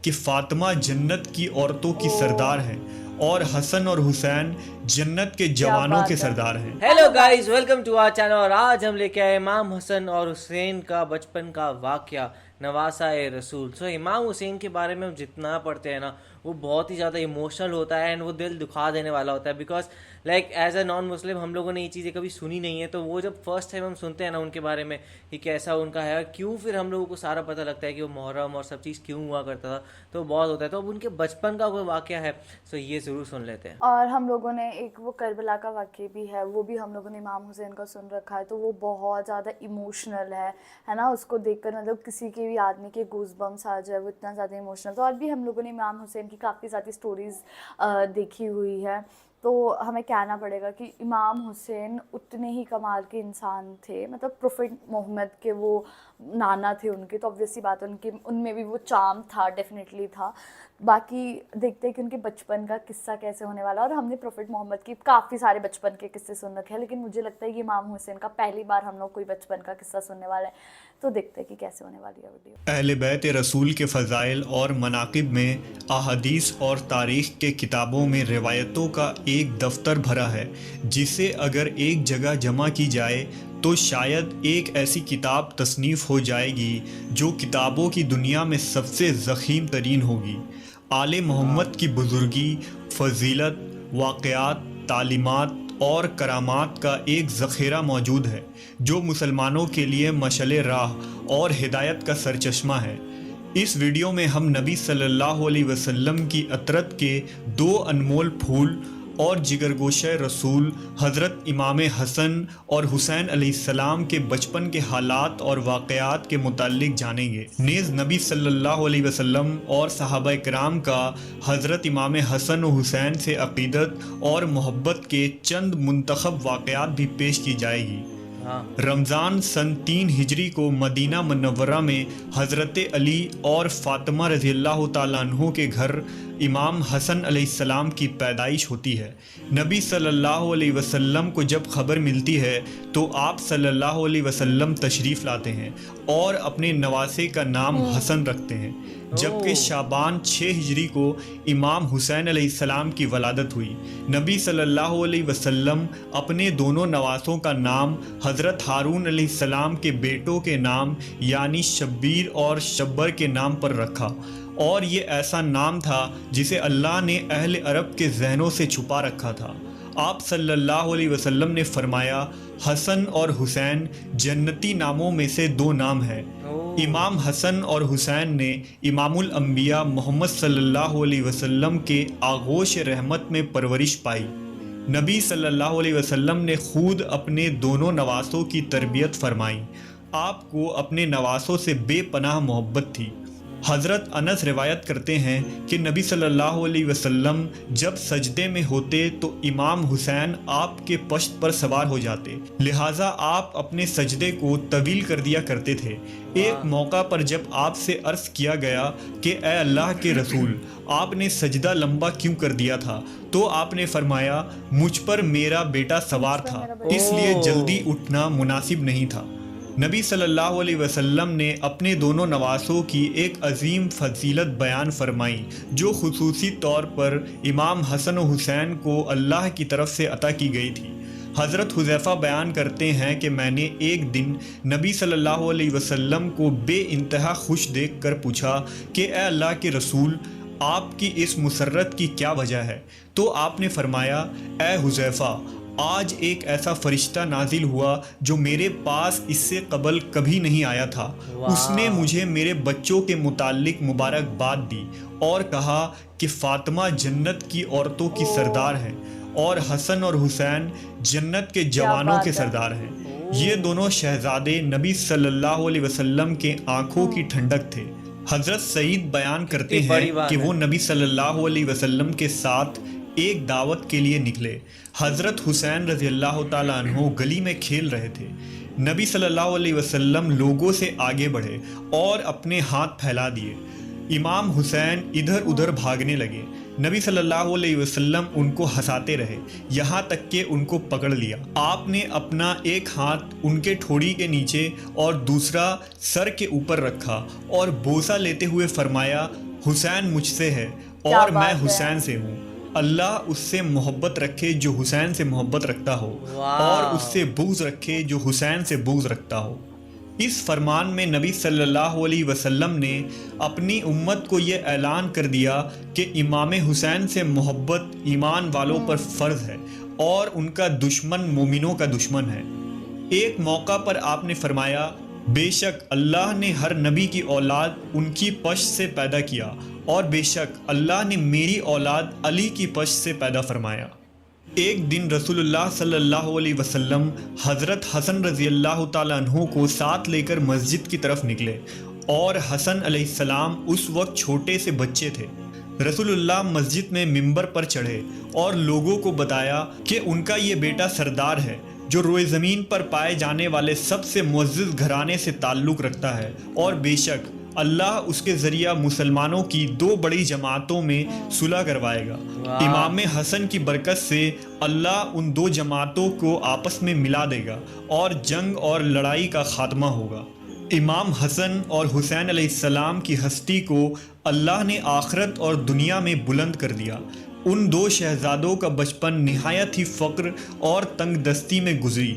کہ فاطمہ جنت کی عورتوں کی سردار ہیں اور حسن اور حسین جنت کے جوانوں کے سردار ہیں۔ Hello guys, welcome to our channel. اور آج ہم لے کے آئے امام حسن اور حسین کا بچپن کا واقعہ، نواسہ رسول۔ امام حسین کے بارے میں ہم جتنا پڑھتے ہیں نا، وہ بہت ہی زیادہ ایموشنل ہوتا ہے اینڈ وہ دل دکھا دینے والا ہوتا ہے، because like as a non Muslim ہم لوگوں نے یہ چیزیں کبھی سنی نہیں ہے، تو وہ جب فرسٹ ٹائم ہم سنتے ہیں نا ان کے بارے میں کہ کیسا ان کا ہے، کیوں پھر ہم لوگوں کو سارا پتہ لگتا ہے کہ وہ محرم اور سب چیز کیوں ہوا کرتا تھا، تو بہت ہوتا ہے۔ تو اب ان کے بچپن کا کوئی واقعہ ہے تو یہ ضرور سن لیتے ہیں۔ اور ہم لوگوں نے ایک وہ کربلا کا واقعہ بھی ہے، وہ بھی ہم لوگوں نے امام حسین کا سن رکھا ہے، تو وہ بہت زیادہ ایموشنل ہے نا، اس کو دیکھ کر مطلب کسی کے بھی آدمی کے گوز بمس آ جائے، وہ اتنا زیادہ ایموشنل۔ تو اور بھی ہم لوگوں نے امام حسین کی کافی زیادہ اسٹوریز دیکھی ہوئی ہے، تو ہمیں کہنا پڑے گا کہ امام حسین اتنے ہی کمال کے انسان تھے، مطلب پروفیٹ محمد کے وہ نانا تھے ان کے، تو obvious سی بات ہے ان میں بھی وہ چارم تھا، ڈیفینیٹلی تھا۔ باقی دیکھتے ہیں کہ ان کے بچپن کا قصہ کیسے ہونے والا، اور ہم نے پروفیٹ محمد کی کافی سارے بچپن کے قصے سن رکھے ہیں، لیکن مجھے لگتا ہے کہ امام حسین کا پہلی بار ہم لوگ کوئی بچپن کا قصہ سننے والا ہے، تو دیکھتے ہیں کہ کیسے ہونے والی ہے ویڈیو۔ اہل بیت رسول کے فضائل اور مناقب میں احادیث اور تاریخ کے کتابوں میں روایتوں کا ایک دفتر بھرا ہے، جسے اگر ایک جگہ جمع کی جائے تو شاید ایک ایسی کتاب تصنیف ہو جائے گی جو کتابوں کی دنیا میں سب سے ضخیم ترین ہوگی۔ آل محمد کی بزرگی، فضیلت، واقعات، تعلیمات اور کرامات کا ایک ذخیرہ موجود ہے جو مسلمانوں کے لیے مشعل راہ اور ہدایت کا سرچشمہ ہے۔ اس ویڈیو میں ہم نبی صلی اللہ علیہ وسلم کی عطرت کے دو انمول پھول اور جگرگوشہ رسول حضرت امام حسن اور حسین علیہ السلام کے بچپن کے حالات اور واقعات کے متعلق جانیں گے۔ نیز نبی صلی اللہ علیہ وسلم اور صحابہ کرام کا حضرت امام حسن و حسین سے عقیدت اور محبت کے چند منتخب واقعات بھی پیش کی جائے گی۔ رمضان سن 3 ہجری کو مدینہ منورہ میں حضرت علی اور فاطمہ رضی اللہ تعالیٰ عنہ کے گھر امام حسن علیہ السلام کی پیدائش ہوتی ہے۔ نبی صلی اللہ علیہ وسلم کو جب خبر ملتی ہے تو آپ صلی اللہ علیہ وسلم تشریف لاتے ہیں اور اپنے نواسے کا نام حسن رکھتے ہیں، جبکہ شعبان 6 ہجری کو امام حسین علیہ السلام کی ولادت ہوئی۔ نبی صلی اللہ علیہ وسلم اپنے دونوں نواسوں کا نام حضرت ہارون علیہ السلام کے بیٹوں کے نام یعنی شبیر اور شبر کے نام پر رکھا، اور یہ ایسا نام تھا جسے اللہ نے اہل عرب کے ذہنوں سے چھپا رکھا تھا۔ آپ صلی اللہ علیہ وسلم نے فرمایا، حسن اور حسین جنتی ناموں میں سے 2 نام ہیں۔ امام حسن اور حسین نے امام الانبیاء محمد صلی اللہ علیہ وسلم کے آغوش رحمت میں پرورش پائی۔ نبی صلی اللہ علیہ وسلم نے خود اپنے دونوں نواسوں کی تربیت فرمائی۔ آپ کو اپنے نواسوں سے بے پناہ محبت تھی۔ حضرت انس روایت کرتے ہیں کہ نبی صلی اللہ علیہ وسلم جب سجدے میں ہوتے تو امام حسین آپ کے پشت پر سوار ہو جاتے، لہٰذا آپ اپنے سجدے کو طویل کر دیا کرتے تھے۔ ایک موقع پر جب آپ سے عرض کیا گیا کہ اے اللہ کے رسول، آپ نے سجدہ لمبا کیوں کر دیا تھا، تو آپ نے فرمایا، مجھ پر میرا بیٹا سوار تھا، اس لیے جلدی اٹھنا مناسب نہیں تھا۔ نبی صلی اللہ علیہ وسلم نے اپنے دونوں نواسوں کی ایک عظیم فضیلت بیان فرمائی جو خصوصی طور پر امام حسن و حسین کو اللہ کی طرف سے عطا کی گئی تھی۔ حضرت حذیفہ بیان کرتے ہیں کہ میں نے ایک دن نبی صلی اللہ علیہ وسلم کو بے انتہا خوش دیکھ کر پوچھا کہ اے اللہ کے رسول، آپ کی اس مسرت کی کیا وجہ ہے؟ تو آپ نے فرمایا، اے حذیفہ، آج ایک ایسا فرشتہ نازل ہوا جو میرے پاس اس سے قبل کبھی نہیں آیا تھا۔ اس نے مجھے میرے بچوں کے متعلق مبارکباد دی اور کہا کہ فاطمہ جنت کی عورتوں کی سردار ہیں اور حسن اور حسین جنت کے جوانوں کے سردار ہیں۔ یہ دونوں شہزادے نبی صلی اللہ علیہ وسلم کے آنکھوں کی ٹھنڈک تھے۔ حضرت سعید بیان کرتے ہیں کہ وہ نبی صلی اللہ علیہ وسلم کے ساتھ ایک دعوت کے لیے نکلے۔ حضرت حسین رضی اللہ تعالیٰ عنہ گلی میں کھیل رہے تھے۔ نبی صلی اللہ علیہ وسلم لوگوں سے آگے بڑھے اور اپنے ہاتھ پھیلا دیے۔ امام حسین ادھر ادھر بھاگنے لگے۔ نبی صلی اللہ علیہ وسلم ان کو ہنساتے رہے یہاں تک کہ ان کو پکڑ لیا۔ آپ نے اپنا ایک ہاتھ ان کے ٹھوڑی کے نیچے اور دوسرا سر کے اوپر رکھا اور بوسہ لیتے ہوئے فرمایا، حسین مجھ سے ہے کیا اور میں بات ہے۔ حسین سے ہوں، اللہ اس سے محبت رکھے جو حسین سے محبت رکھتا ہو، واہ۔ اور اس سے بغض رکھے جو حسین سے بغض رکھتا ہو۔ اس فرمان میں نبی صلی اللہ علیہ وسلم نے اپنی امت کو یہ اعلان کر دیا کہ امام حسین سے محبت ایمان والوں پر فرض ہے اور ان کا دشمن مومنوں کا دشمن ہے۔ ایک موقع پر آپ نے فرمایا، بے شک اللہ نے ہر نبی کی اولاد ان کی پشت سے پیدا کیا، اور بے شک اللہ نے میری اولاد علی کی پشت سے پیدا فرمایا۔ ایک دن رسول اللہ صلی اللہ علیہ وسلم حضرت حسن رضی اللہ تعالیٰ عنہ کو ساتھ لے کر مسجد کی طرف نکلے، اور حسن علیہ السلام اس وقت چھوٹے سے بچے تھے۔ رسول اللہ مسجد میں ممبر پر چڑھے اور لوگوں کو بتایا کہ ان کا یہ بیٹا سردار ہے جو روئے زمین پر پائے جانے والے سب سے معزز گھرانے سے تعلق رکھتا ہے، اور بے شک اللہ اس کے ذریعہ مسلمانوں کی دو بڑی جماعتوں میں صلح کروائے گا۔ امام حسن کی برکت سے اللہ ان دو جماعتوں کو آپس میں ملا دے گا اور جنگ اور لڑائی کا خاتمہ ہوگا۔ امام حسن اور حسین علیہ السلام کی ہستی کو اللہ نے آخرت اور دنیا میں بلند کر دیا۔ ان دو شہزادوں کا بچپن نہایت ہی فقر اور تنگ دستی میں گزری،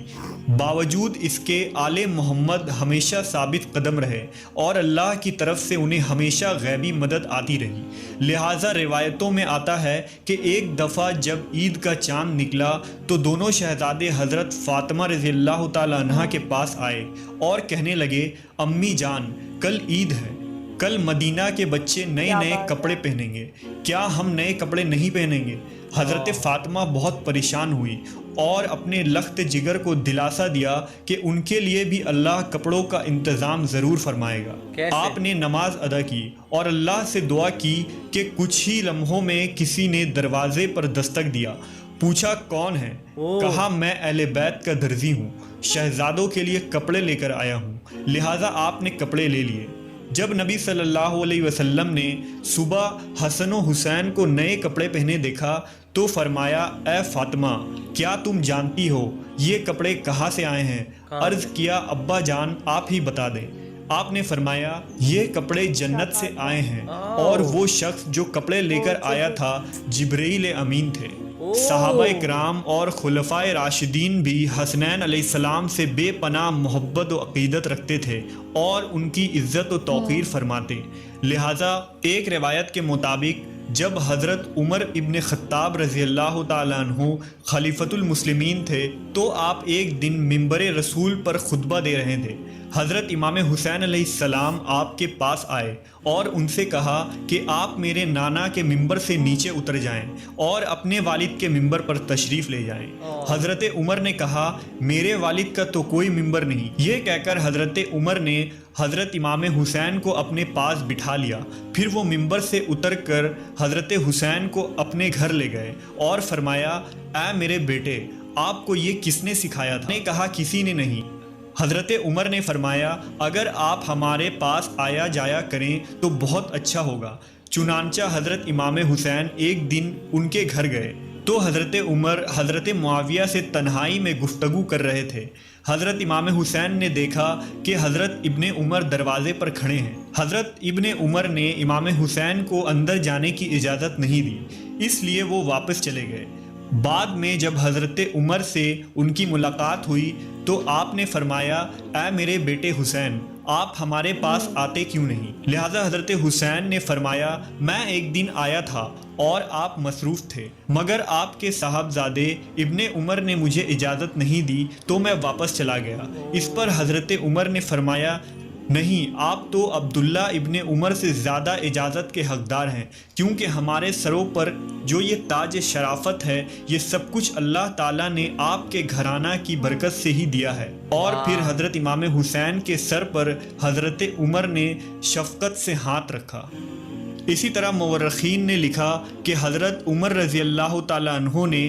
باوجود اس کے آل محمد ہمیشہ ثابت قدم رہے اور اللہ کی طرف سے انہیں ہمیشہ غیبی مدد آتی رہی۔ لہٰذا روایتوں میں آتا ہے کہ ایک دفعہ جب عید کا چاند نکلا تو دونوں شہزادے حضرت فاطمہ رضی اللہ تعالیٰ عنہا کے پاس آئے اور کہنے لگے، امی جان کل عید ہے، کل مدینہ کے بچے نئے نئے کپڑے پہنیں گے، کیا ہم نئے کپڑے نہیں پہنیں گے؟ حضرت فاطمہ بہت پریشان ہوئی اور اپنے لخت جگر کو دلاسا دیا کہ ان کے لیے بھی اللہ کپڑوں کا انتظام ضرور فرمائے گا۔ آپ نے نماز ادا کی اور اللہ سے دعا کی کہ کچھ ہی لمحوں میں کسی نے دروازے پر دستک دیا۔ پوچھا کون ہے؟ کہا میں اہل بیت کا درزی ہوں، شہزادوں کے لیے کپڑے لے کر آیا ہوں۔ لہٰذا آپ نے کپڑے لے لیے۔ جب نبی صلی اللہ علیہ وسلم نے صبح حسن و حسین کو نئے کپڑے پہنے دیکھا تو فرمایا، اے فاطمہ کیا تم جانتی ہو یہ کپڑے کہاں سے آئے ہیں؟ عرض کیا، ابا جان آپ ہی بتا دیں۔ آپ نے فرمایا، یہ کپڑے جنت سے آئے ہیں، اور وہ شخص جو کپڑے لے کر آیا تھا جبرائیل امین تھے۔ صحابہ کرام اور خلفائے راشدین بھی حسنین علیہ السلام سے بے پناہ محبت و عقیدت رکھتے تھے اور ان کی عزت و توقیر فرماتے۔ لہٰذا ایک روایت کے مطابق جب حضرت عمر ابن خطاب رضی اللہ تعالیٰ عنہ خلیفۃ المسلمین تھے تو آپ ایک دن منبر رسول پر خطبہ دے رہے تھے۔ حضرت امام حسین علیہ السلام آپ کے پاس آئے اور ان سے کہا کہ آپ میرے نانا کے منبر سے نیچے اتر جائیں اور اپنے والد کے منبر پر تشریف لے جائیں۔ حضرت عمر نے کہا، میرے والد کا تو کوئی منبر نہیں۔ یہ کہہ کر حضرت عمر نے حضرت امام حسین کو اپنے پاس بٹھا لیا، پھر وہ منبر سے اتر کر حضرت حسین کو اپنے گھر لے گئے اور فرمایا، اے میرے بیٹے آپ کو یہ کس نے سکھایا تھا؟ نے کہا، کسی نے نہیں۔ حضرت عمر نے فرمایا، اگر آپ ہمارے پاس آیا جایا کریں تو بہت اچھا ہوگا۔ چنانچہ حضرت امام حسین ایک دن ان کے گھر گئے تو حضرت عمر حضرت معاویہ سے تنہائی میں گفتگو کر رہے تھے۔ حضرت امام حسین نے دیکھا کہ حضرت ابن عمر دروازے پر کھڑے ہیں۔ حضرت ابن عمر نے امام حسین کو اندر جانے کی اجازت نہیں دی، اس لیے وہ واپس چلے گئے۔ بعد میں جب حضرت عمر سے ان کی ملاقات ہوئی تو آپ نے فرمایا، اے میرے بیٹے حسین آپ ہمارے پاس آتے کیوں نہیں؟ لہٰذا حضرت حسین نے فرمایا، میں ایک دن آیا تھا اور آپ مصروف تھے، مگر آپ کے صاحبزادے ابن عمر نے مجھے اجازت نہیں دی تو میں واپس چلا گیا۔ اس پر حضرت عمر نے فرمایا، نہیں، آپ تو عبداللہ ابن عمر سے زیادہ اجازت کے حقدار ہیں، کیونکہ ہمارے سروں پر جو یہ تاج شرافت ہے یہ سب کچھ اللہ تعالیٰ نے آپ کے گھرانہ کی برکت سے ہی دیا ہے۔ اور پھر حضرت امام حسین کے سر پر حضرت عمر نے شفقت سے ہاتھ رکھا۔ اسی طرح مورخین نے لکھا کہ حضرت عمر رضی اللہ تعالیٰ عنہ نے